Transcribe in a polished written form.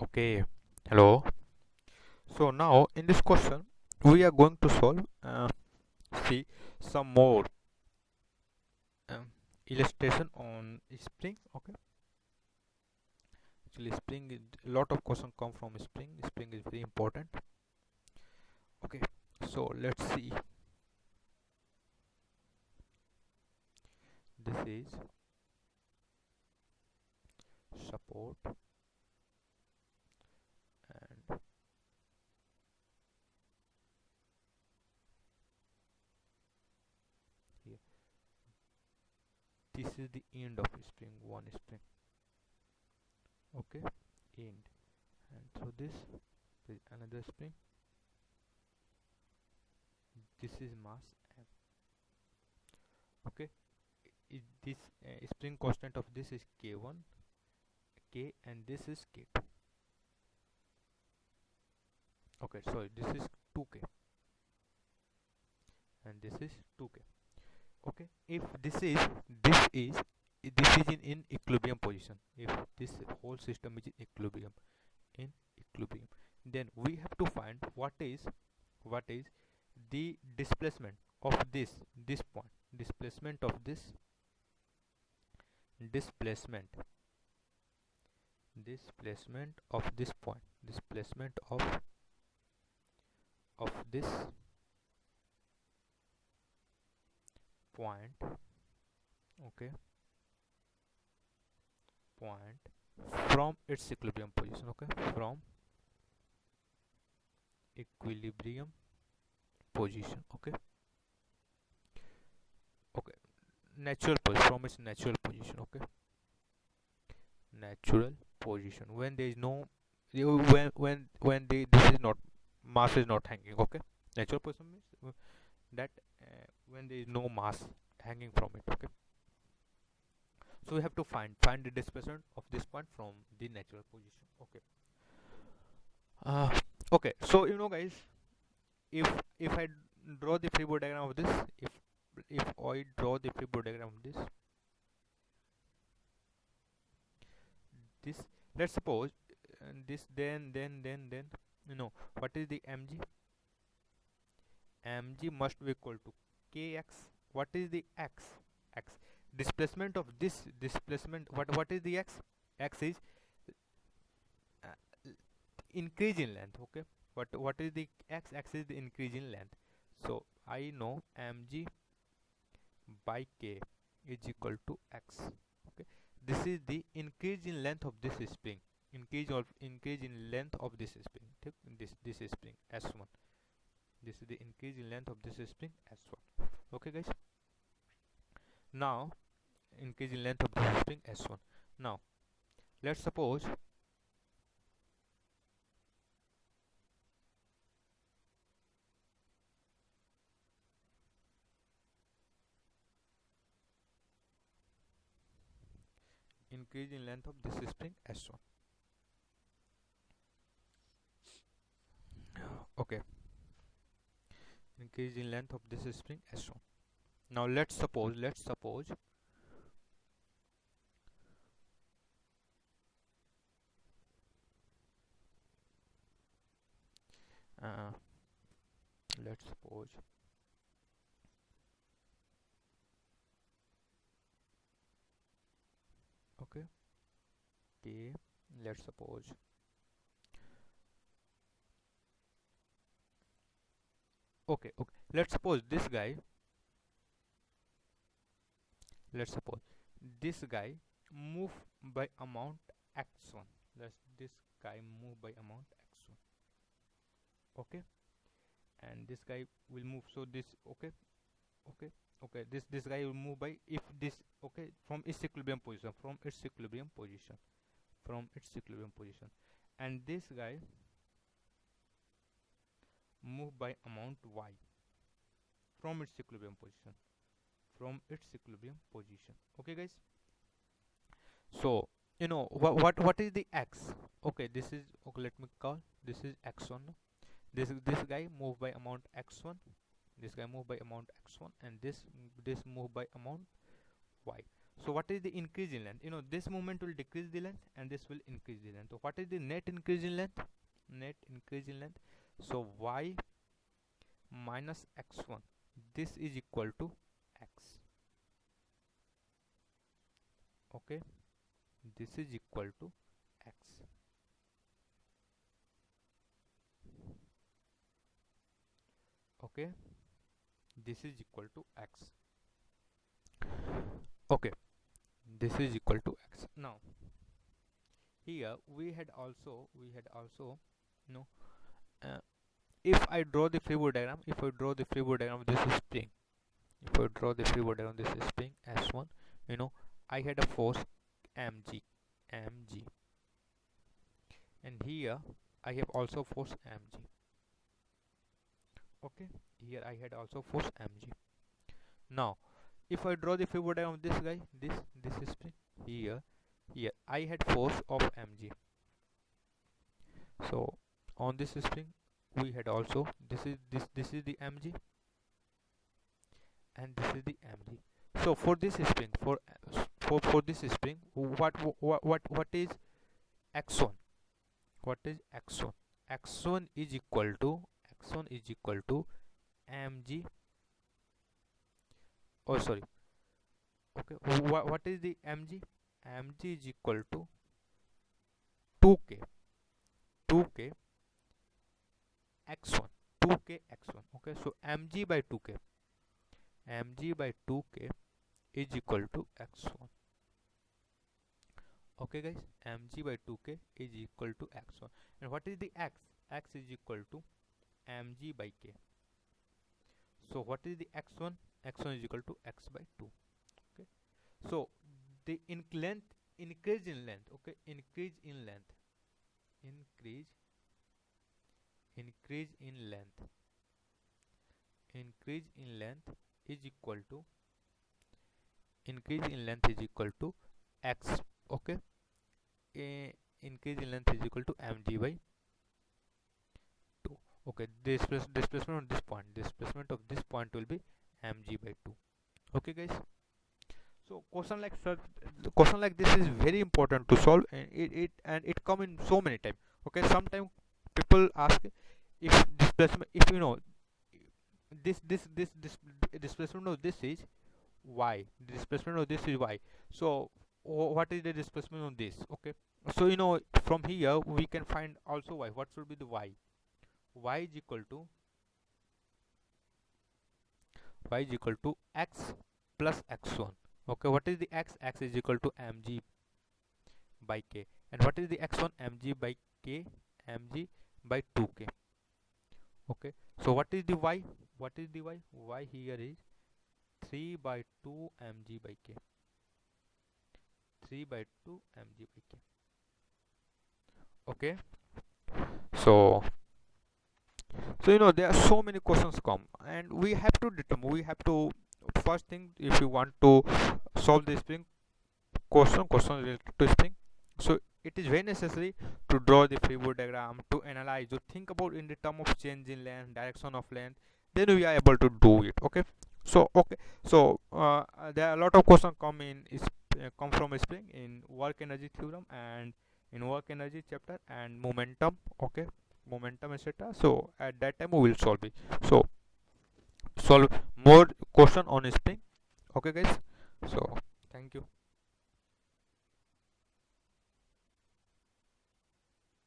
Okay, hello. So now in this question, we are going to solve see some more um, illustration on spring. Okay, actually spring is a lot of question come from spring. Spring is very important. Okay, so let's see. This is support and here this is the end of spring. One spring. Okay, end, and through this there is another spring. This is mass m. Okay, this spring constant of this is k1 k and this is k2. Okay, sorry, this is 2k and this is 2k. Okay, if this is in equilibrium position, if this whole system is in equilibrium, then we have to find what is the displacement of this point, displacement of this displacement displacement of this point, displacement of this point. Okay, point from its equilibrium position. Okay, from equilibrium position. Okay, okay, natural position, from its natural position. Okay, natural position when there is no this is not, mass is not hanging. Okay, natural position means that when there is no mass hanging from it. Okay, so we have to find the displacement of this point from the natural position. Okay, uh, okay, so guys, if I draw the free body diagram of this, if I draw the free body diagram of this, let's suppose this, then what is the mg must be equal to kx. What is the x displacement of this displacement, what is the x is uh, increase in length. Okay, what is the x is the increase in length. So I know mg by k is equal to x. Okay, this is the increase in length of this spring, increase in length of this spring. This is spring s1. This is the increase in length of this spring s1. Okay guys, now increase in length of this spring s1. Now let's suppose increase in length of this spring s1. Okay, increase in length of this spring s1. Now let's suppose uh, let's suppose okay k, let's suppose okay, let's suppose this guy, let's suppose this guy move by amount x1. Let's this guy move by amount x1. Okay, and this guy will move, so this okay, okay, this guy will move by, if this okay, from its equilibrium position, and this guy move by amount y from its equilibrium position, okay guys. So what is the x. Okay, this is okay, let me call this is x1. This guy move by amount x1, this guy move by amount x1, and this move by amount y. So what is the increase in length? This movement will decrease the length and this will increase the length. So what is the net increase in length? Net increase in length. So y minus x1, this is equal to x. Okay, this is equal to x. Okay, this is equal to x. Okay, this is equal to x. Now here we had also you know uh, if I draw the free body diagram, of this spring, if I draw the free body diagram, this is spring S1, I had a force mg, and here I have also force mg. Okay, here I had also force mg. Now if I draw the free body diagram of this guy, this is spring, here I had force of mg. So on this spring we had also this is the mg, and this is the mg. So for this spring, for this spring, what is x1? What is x1? x1 is equal to mg. Oh, sorry. Okay, what is the mg? Mg is equal to 2k x1, 2k x1. Okay, so mg by 2k is equal to x1. Okay guys, mg by 2k is equal to x1. And what is the x? X is equal to mg by k. So what is the x1? X1 is equal to x by 2. Okay, so the increase in length. Okay, increase in length is equal to x. Okay, increase in length is equal to mg by 2. Okay, displacement of this point will be mg by 2. Okay guys, so question like this is very important to solve, and it come in so many times. Okay, sometimes people ask if displacement, if this displacement of this is y, the displacement of this is y. So what is the displacement of this? Okay, so from here we can find also y. What should be the y? Y is equal to x plus x1. Okay, what is the x? X is equal to mg by k. And what is the x1? Mg by k, mg by 2k. Okay, so what is the y? Y here is 3 by 2 mg by k. 3 by 2 mg by k. Okay, so there are so many questions come, and we have to first thing, if you want to solve the spring question related to spring, so it is very necessary to draw the free body diagram, to analyze, to think about in the term of change in length, direction of length, then we are able to do it. Okay, so there are a lot of questions come from spring in work energy theorem and in work energy chapter and momentum. Okay, momentum, etc. So at that time we will solve it. So solve more question on spring. Okay guys, so thank you.